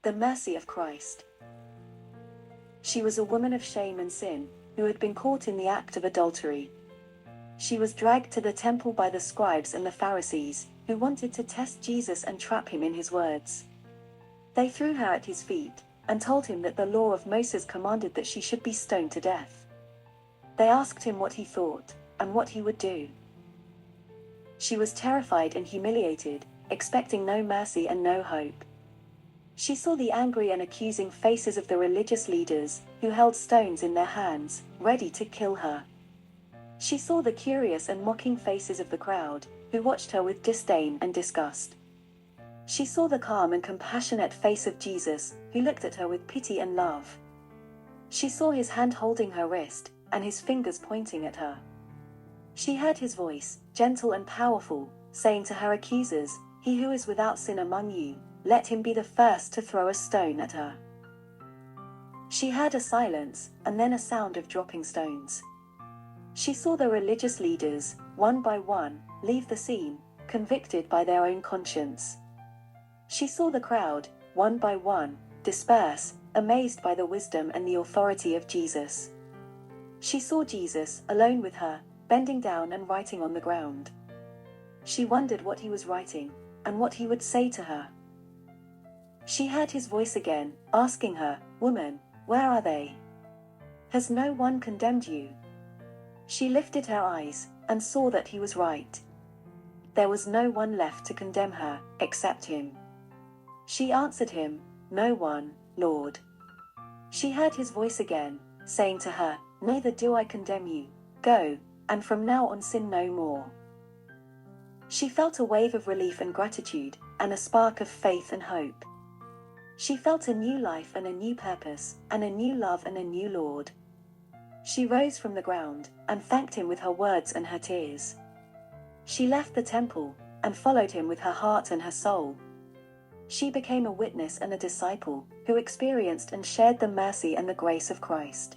The mercy of Christ. She was a woman of shame and sin, who had been caught in the act of adultery. She was dragged to the temple by the scribes and the Pharisees, who wanted to test Jesus and trap him in his words. They threw her at his feet, and told him that the law of Moses commanded that she should be stoned to death. They asked him what he thought, and what he would do. She was terrified and humiliated, expecting no mercy and no hope. She saw the angry and accusing faces of the religious leaders, who held stones in their hands, ready to kill her. She saw the curious and mocking faces of the crowd, who watched her with disdain and disgust. She saw the calm and compassionate face of Jesus, who looked at her with pity and love. She saw his hand holding her wrist, and his fingers pointing at her. She heard his voice, gentle and powerful, saying to her accusers, "He who is without sin among you, let him be the first to throw a stone at her." She heard a silence, and then a sound of dropping stones. She saw the religious leaders, one by one, leave the scene, convicted by their own conscience. She saw the crowd, one by one, disperse, amazed by the wisdom and the authority of Jesus. She saw Jesus, alone with her, bending down and writing on the ground. She wondered what he was writing, and what he would say to her. She heard his voice again, asking her, "Woman, where are they? Has no one condemned you?" She lifted her eyes, and saw that he was right. There was no one left to condemn her, except him. She answered him, "No one, Lord." She heard his voice again, saying to her, "Neither do I condemn you. Go, and from now on sin no more." She felt a wave of relief and gratitude, and a spark of faith and hope. She felt a new life and a new purpose, and a new love and a new Lord. She rose from the ground, and thanked him with her words and her tears. She left the temple, and followed him with her heart and her soul. She became a witness and a disciple, who experienced and shared the mercy and the grace of Christ.